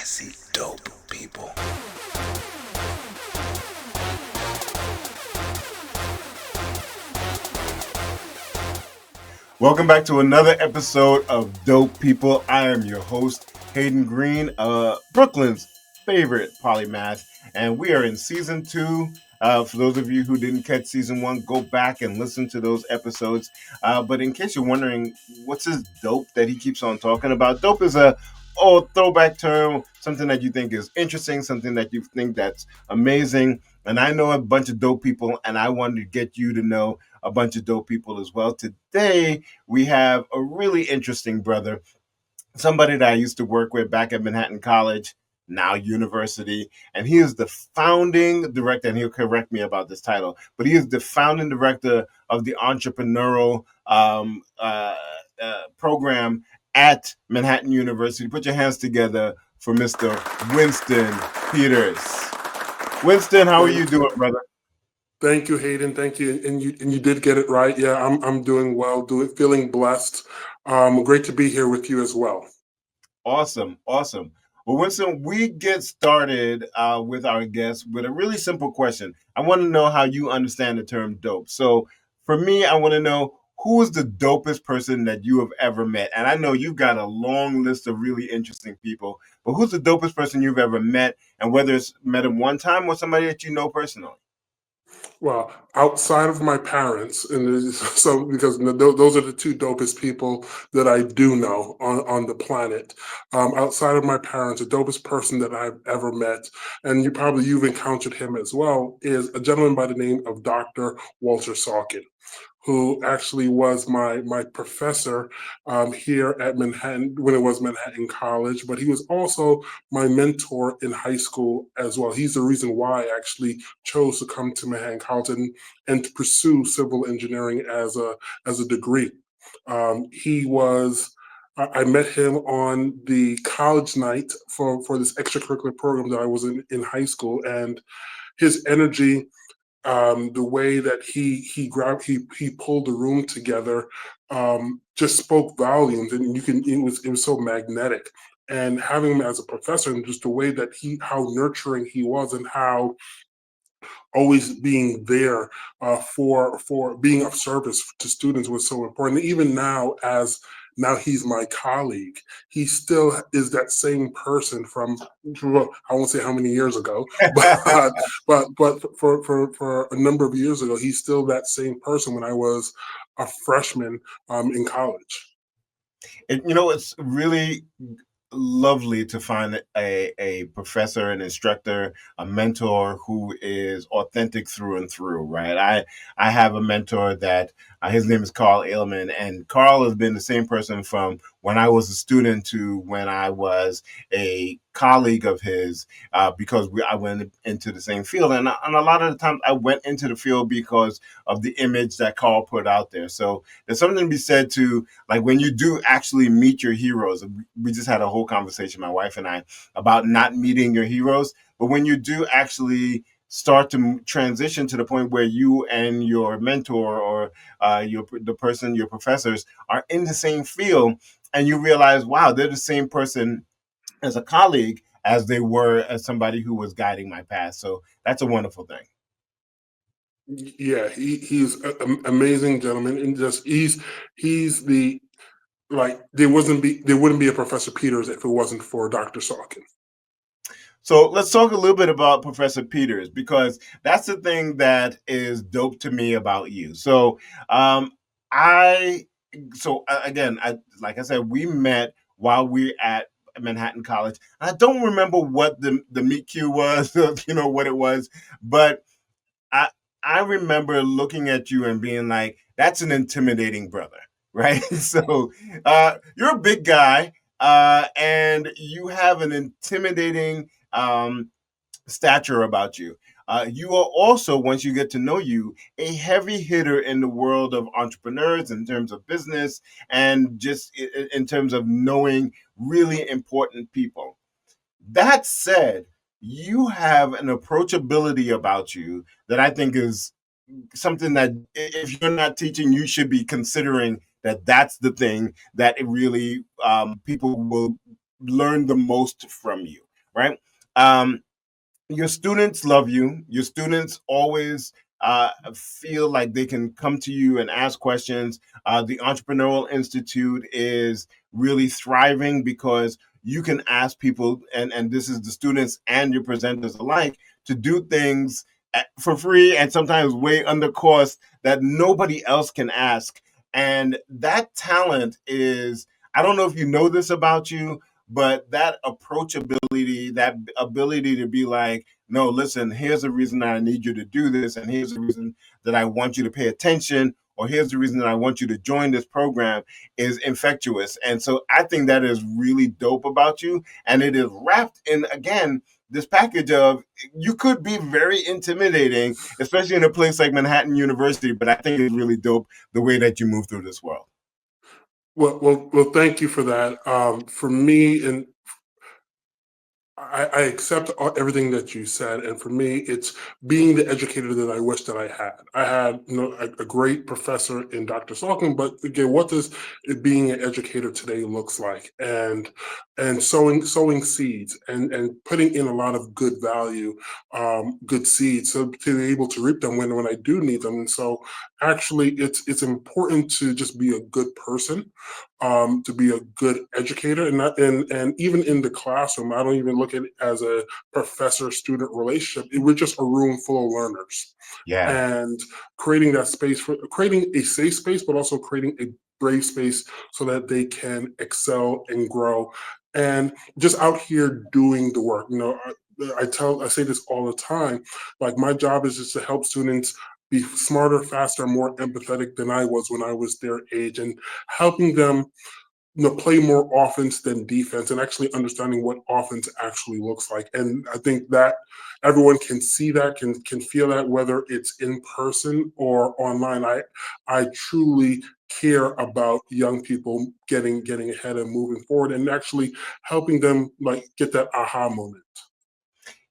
see dope people. Welcome back to another episode of Dope People. I am your host, Hayden Green, Brooklyn's favorite Polymath, and we are in season 2. For those of you who didn't catch season 1, go back and listen to those episodes. But in case you're wondering, what's this dope that he keeps on talking about? Dope is a throwback term, something that you think is interesting, something that you think that's amazing. And I know a bunch of dope people, and I wanted to get you to know a bunch of dope people as well. Today, we have a really interesting brother, somebody that I used to work with back at Manhattan College, now university, and he is the founding director, and he'll correct me about this title, but he is the founding director of the entrepreneurial program at Manhattan University. Put your hands together for Mr. Winston Peters. Winston, how are you doing, brother? Thank you, Hayden. Thank you, and you did get it right. Yeah, I'm doing well, feeling blessed. Great to be here with you as well. Awesome. Well, Winston, we get started with our guests with a really simple question. I want to know how you understand the term dope. So, for me, I want to know who is the dopest person that you have ever met? And I know you've got a long list of really interesting people, but who's the dopest person you've ever met? And whether it's met him one time or somebody that you know personally? Well, outside of my parents, and so because those are the two dopest people that I do know on the planet. Outside of my parents, the dopest person that I've ever met, and you've encountered him as well, is a gentleman by the name of Dr. Walter Salkin, who actually was my professor here at Manhattan when it was Manhattan College, but he was also my mentor in high school as well. He's the reason why I actually chose to come to Manhattan College and to pursue civil engineering as a degree. He was. I met him on the college night for this extracurricular program that I was in high school, and his energy, the way that he pulled the room together, just spoke volumes, and it was so magnetic. And having him as a professor, and just the way that how nurturing he was, and how always being there for being of service to students was so important. Even now he's my colleague. He still is that same person from, I won't say how many years ago, but for a number of years ago, he's still that same person when I was a freshman in college. It's really lovely to find a professor, an instructor, a mentor who is authentic through and through, right? I have a mentor that his name is Carl Ailman, and Carl has been the same person from when I was a student to when I was a colleague of his, because I went into the same field, and a lot of the times I went into the field because of the image that Carl put out there. So there's something to be said to, like, when you do actually meet your heroes. We just had a whole conversation, my wife and I, about not meeting your heroes. But when you do actually start to transition to the point where you and your mentor or your professors are in the same field, and you realize, wow, they're the same person as a colleague as they were as somebody who was guiding my path. So that's a wonderful thing. Yeah, he's an amazing gentleman, and just he's the like there wouldn't be a Professor Peters if it wasn't for Dr. Salkin. So let's talk a little bit about Professor Peters, because that's the thing that is dope to me about you. So, I, again, like I said, we met while we at Manhattan College. I don't remember what the meet cute was, what it was, but I I remember looking at you and being like, "That's an intimidating brother," right? So, you're a big guy, and you have an intimidating stature about you. You are also, once you get to know you, a heavy hitter in the world of entrepreneurs in terms of business and just in terms of knowing really important people. That said, you have an approachability about you that I think is something that, if you're not teaching, you should be considering that that's the thing that it really, people will learn the most from you. right? Um, your students love you. Your students always feel like they can come to you and ask questions. The Entrepreneurial Institute is really thriving because you can ask people, and this is the students and your presenters alike, to do things for free and sometimes way under cost that nobody else can ask. And that talent is, I don't know if you know this about you, but that approachability, that ability to be like, no, listen, here's the reason that I need you to do this, and here's the reason that I want you to pay attention, or here's the reason that I want you to join this program, is infectious. And so I think that is really dope about you. And it is wrapped in, again, this package of, you could be very intimidating, especially in a place like Manhattan University, but I think it's really dope the way that you move through this world. Well, thank you for that. For me, and I accept everything that you said, and for me, it's being the educator that I wish that I had. I had, a great professor in Dr. Salkin, but again, what does it being an educator today looks like? And sowing seeds and putting in a lot of good value, good seeds, so to be able to reap them when I do need them. And so, actually, it's important to just be a good person, to be a good educator, and not and even in the classroom, I don't even look at it as a professor student relationship. We're just a room full of learners, Yeah. and creating that space, for creating a safe space, but also creating a brave space so that they can excel and grow, and just out here doing the work. I say this all the time. Like, my job is just to help students be smarter, faster, more empathetic than I was when I was their age, and helping them, play more offense than defense, and actually understanding what offense actually looks like. And I think that everyone can see that, can feel that, whether it's in person or online. I truly care about young people getting ahead and moving forward, and actually helping them, like, get that aha moment.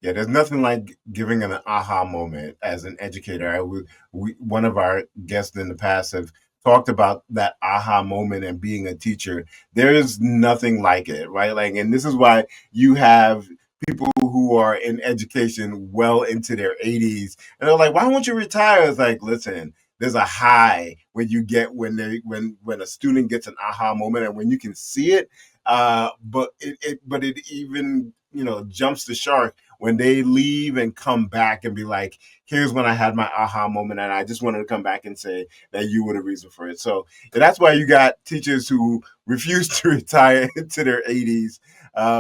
Yeah, there's nothing like giving an aha moment as an educator. One of our guests in the past have talked about that aha moment and being a teacher. There is nothing like it, right? Like, and this is why you have people who are in education well into their 80s, and they're like, "Why won't you retire?" It's like, listen, there's a high when you get when a student gets an aha moment, and when you can see it. But it even jumps the shark when they leave and come back and be like, here's when I had my aha moment. And I just wanted to come back and say that you were the reason for it. So that's why you got teachers who refuse to retire into their 80s,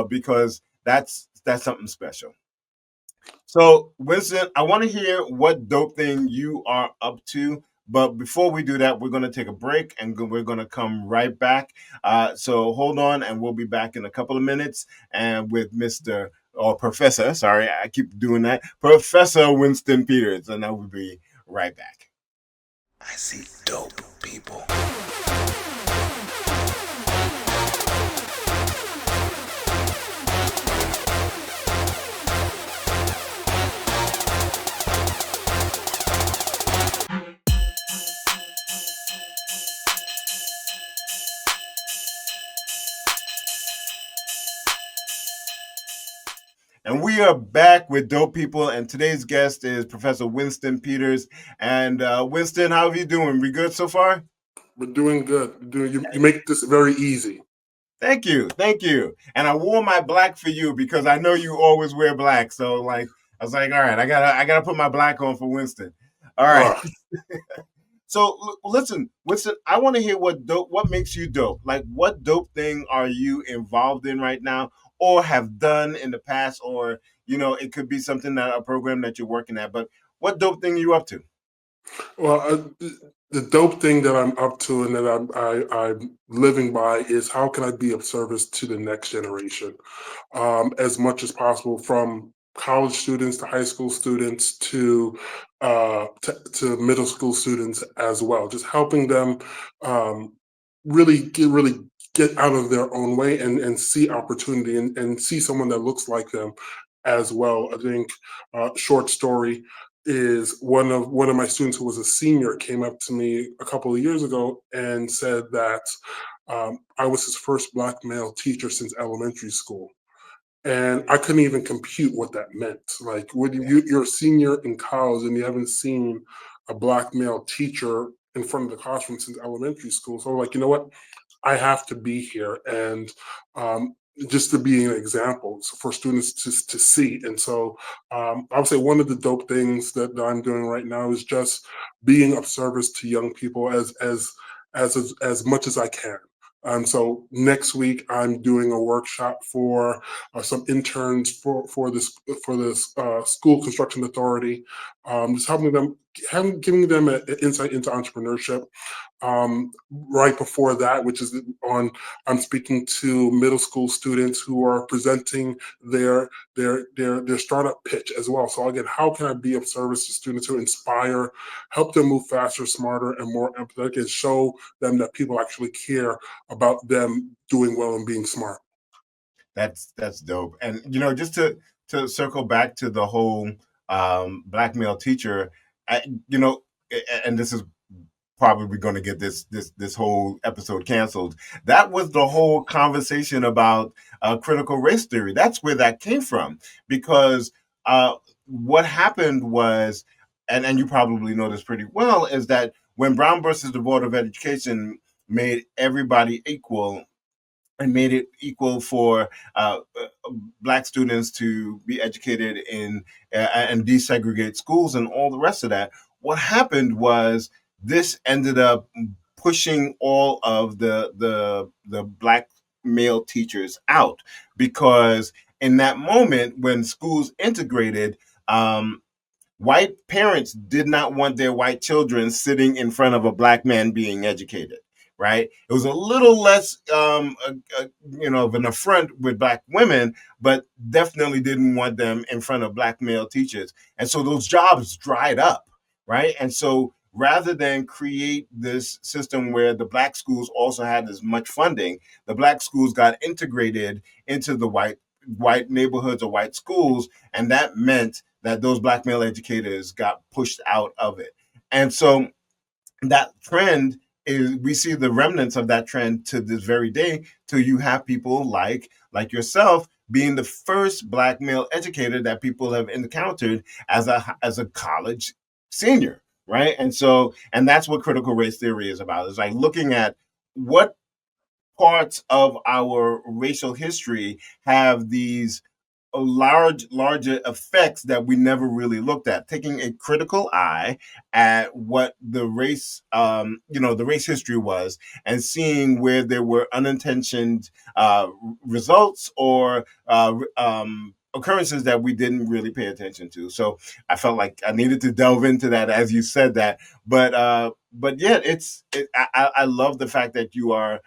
because that's something special. So, Winston, I want to hear what dope thing you are up to. But before we do that, we're going to take a break and we're going to come right back. So hold on, and we'll be back in a couple of minutes and with Mr. or Professor, sorry, I keep doing that, Professor Winston Peters. And I will be right back. I see dope people. And we are back with Dope People, and today's guest is Professor Winston Peters. And Winston, how are you doing? We good so far? We're doing good. You make this very easy. Thank you, thank you. And I wore my black for you because I know you always wear black. So like, I was like, all right, I gotta put my black on for Winston. All right. Uh, So listen, Winston, I want to hear what makes you dope. Like, what dope thing are you involved in right now, or have done in the past, or it could be something that a program that you're working at. But what dope thing are you up to? well, the dope thing that I'm up to and that I'm living by is, how can I be of service to the next generation, as much as possible, from college students to high school students to middle school students as well. Just helping them, um, really get out of their own way, and see opportunity, and see someone that looks like them as well. I think, short story is, one of my students who was a senior came up to me a couple of years ago and said that, I was his first Black male teacher since elementary school. and I couldn't even compute what that meant. Like, when you're a senior in college and you haven't seen a black male teacher in front of the classroom since elementary school, so like, you know what, I have to be here, and um, just to be an example for students to see. And so I would say one of the dope things that I'm doing right now is just being of service to young people as much as I can. So next week I'm doing a workshop for some interns for this school construction authority, just helping them, giving them an insight into entrepreneurship. Right before that, which is on, I'm speaking to middle school students who are presenting their startup pitch as well. So again, how can I be of service to students who inspire, help them move faster, smarter, and more empathetic, and show them that people actually care about them doing well and being smart. That's dope. And just to circle back to the whole black male teacher, I, you know, and this is probably going to get this whole episode canceled. That was the whole conversation about critical race theory. That's where that came from, because what happened was, and you probably know this pretty well, is that when Brown versus the Board of Education made everybody equal and made it equal for black students to be educated in and desegregate schools and all the rest of that. What happened was this ended up pushing all of the black male teachers out, because in that moment when schools integrated, white parents did not want their white children sitting in front of a black man being educated. Right? It was a little less, of an affront with black women, but definitely didn't want them in front of black male teachers. And so those jobs dried up, right? And so rather than create this system where the black schools also had as much funding, the black schools got integrated into the white neighborhoods or white schools, and that meant that those black male educators got pushed out of it. And so that trend is, we see the remnants of that trend to this very day, till you have people like yourself being the first black male educator that people have encountered as a college senior, right? And so, and that's what critical race theory is about. It's like looking at what parts of our racial history have these larger effects that we never really looked at, taking a critical eye at what the race history was, and seeing where there were unintentioned results or occurrences that we didn't really pay attention to. So I felt like I needed to delve into that as you said that. But yeah, I love the fact that you are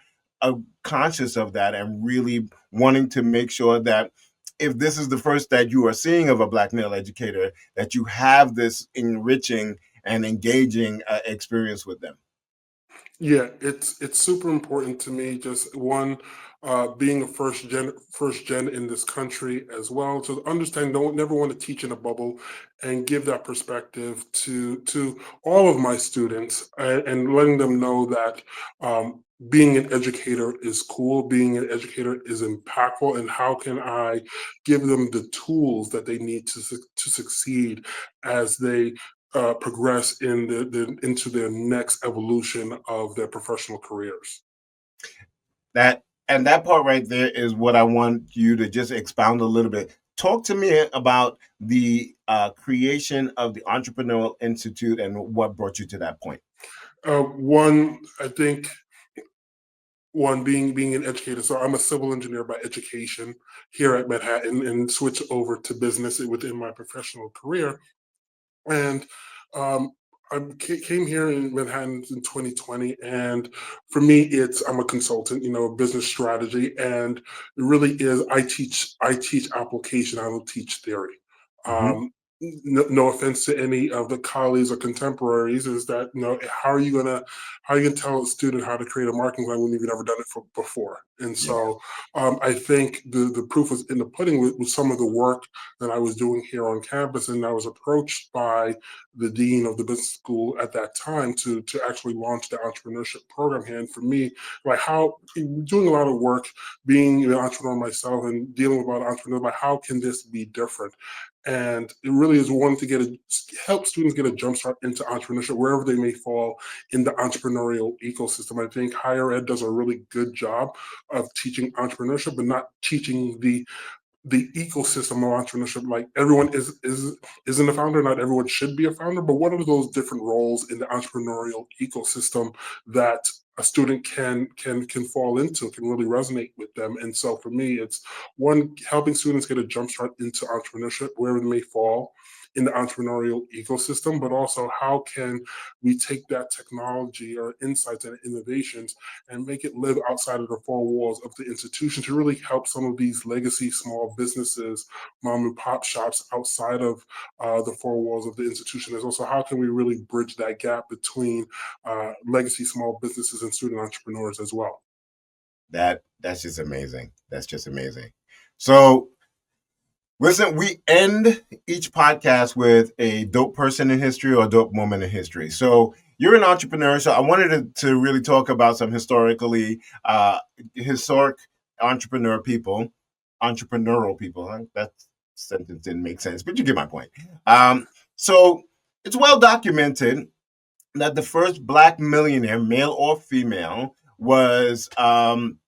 conscious of that and really wanting to make sure that if this is the first that you are seeing of a black male educator, that you have this enriching and engaging experience with them. Yeah, it's super important to me. Just one, being a first gen in this country as well, to understand, don't never want to teach in a bubble, and give that perspective to all of my students, and letting them know that being an educator is cool, being an educator is impactful, and how can I give them the tools that they need to succeed as they progress into their next evolution of their professional careers. That part right there is what I want you to just expound a little bit. Talk to me about the creation of the Entrepreneurial Institute and what brought you to that point. One, I think, one being an educator. So I'm a civil engineer by education here at Manhattan, and switch over to business within my professional career. And um, I came here in Manhattan in 2020, and for me, I'm a consultant, business strategy, and it really is. I teach application. I don't teach theory. Hmm. No offense to any of the colleagues or contemporaries, is that how are you gonna tell a student how to create a marketing plan when you've never done it before? And Yeah. so I think the proof was in the pudding with some of the work that I was doing here on campus. And I was approached by the dean of the business school at that time to actually launch the entrepreneurship program here. And for me, like how doing a lot of work, being an entrepreneur myself and dealing with a lot of entrepreneurs, like how can this be different? And it really is one to help students get a jump start into entrepreneurship wherever they may fall in the entrepreneurial ecosystem. I think higher ed does a really good job of teaching entrepreneurship, but not teaching the ecosystem of entrepreneurship. Like everyone isn't a founder, not everyone should be a founder, but what are those different roles in the entrepreneurial ecosystem that a student can fall into, can really resonate with them? And so for me, it's one, helping students get a jump start into entrepreneurship wherever they may fall in the entrepreneurial ecosystem, but also how can we take that technology or insights and innovations and make it live outside of the four walls of the institution to really help some of these legacy small businesses, mom and pop shops outside of the four walls of the institution. Is also how can we really bridge that gap between legacy small businesses and student entrepreneurs as well. That's just amazing. That's just amazing. So listen, we end each podcast with a dope person in history or a dope moment in history. So you're an entrepreneur, so I wanted to really talk about some historic entrepreneurial people. Huh? That sentence didn't make sense, but you get my point. So it's well documented that the first Black millionaire, male or female, was Madam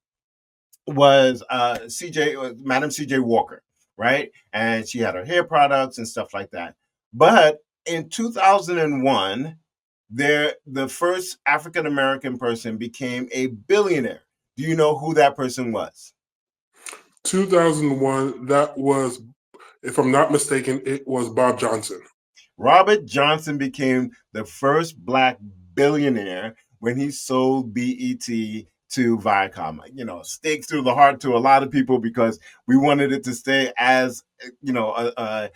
CJ Walker, right? And she had her hair products and stuff like that. But in 2001, the first African American person became a billionaire. Do you know who that person was? 2001, that was, if I'm not mistaken, it was Bob Johnson. Robert Johnson became the first Black billionaire when he sold BET to Viacom. You know, stakes through the heart to a lot of people because we wanted it to stay as, a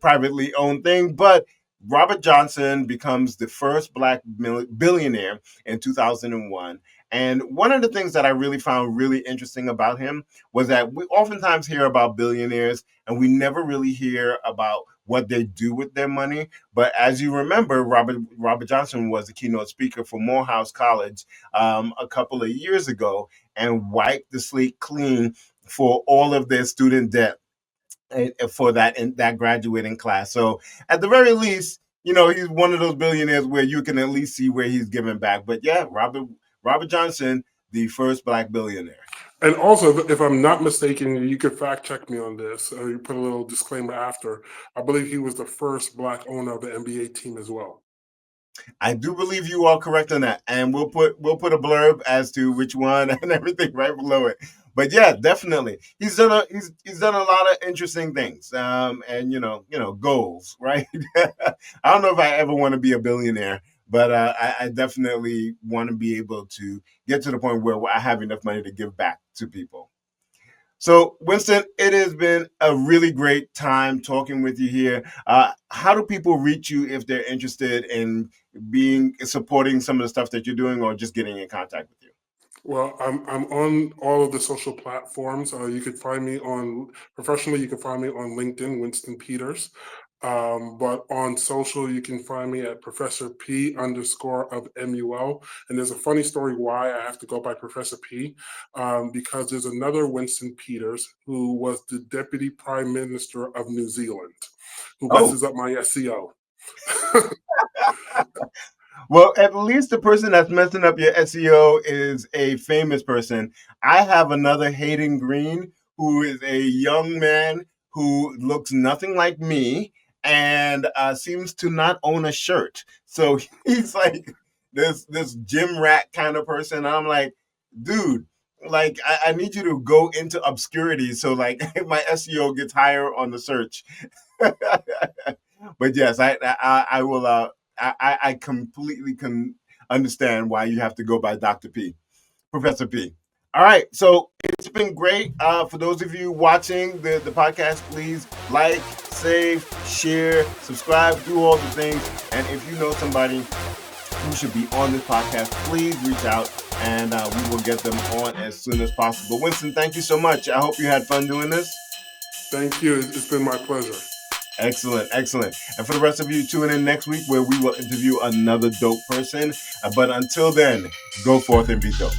privately owned thing. But Robert Johnson becomes the first Black billionaire in 2001. And one of the things that I really found really interesting about him was that we oftentimes hear about billionaires and we never really hear about what they do with their money. But as you remember, Robert Johnson was the keynote speaker for Morehouse College a couple of years ago and wiped the slate clean for all of their student debt for that graduating class. So at the very least, he's one of those billionaires where you can at least see where he's giving back. But yeah, Robert Johnson, the first Black billionaire. And also, if I'm not mistaken, you could fact check me on this. You put a little disclaimer after. I believe he was the first Black owner of the NBA team as well. I do believe you are correct on that, and we'll put a blurb as to which one and everything right below it. But yeah, definitely, he's done a lot of interesting things, and goals, right? I don't know if I ever want to be a billionaire, but I definitely want to be able to get to the point where I have enough money to give back to people. So, Winston, it has been a really great time talking with you here. How do people reach you if they're interested in supporting some of the stuff that you're doing, or just getting in contact with you? Well, I'm on all of the social platforms. You could find me professionally. You can find me on LinkedIn, Winston Peters. But on social, you can find me at Professor P underscore of MUL. And there's a funny story why I have to go by Professor P, because there's another Winston Peters who was the Deputy Prime Minister of New Zealand, who Oh, messes up my SEO. well, at least the person that's messing up your SEO is a famous person. I have another Hayden Green, who is a young man who looks nothing like me and seems to not own a shirt. So he's like this gym rat kind of person. I'm like, dude, like I need you to go into obscurity so like my SEO gets higher on the search. But yes, I will. I completely can understand why you have to go by Dr. P, Professor P. All right, so it's been great. For those of you watching the podcast, please like, save, share, subscribe, do all the things. And if you know somebody who should be on this podcast, please reach out and we will get them on as soon as possible. Winston, thank you so much. I hope you had fun doing this. Thank you. It's been my pleasure. Excellent, excellent. And for the rest of you, tune in next week where we will interview another dope person. But until then, go forth and be dope.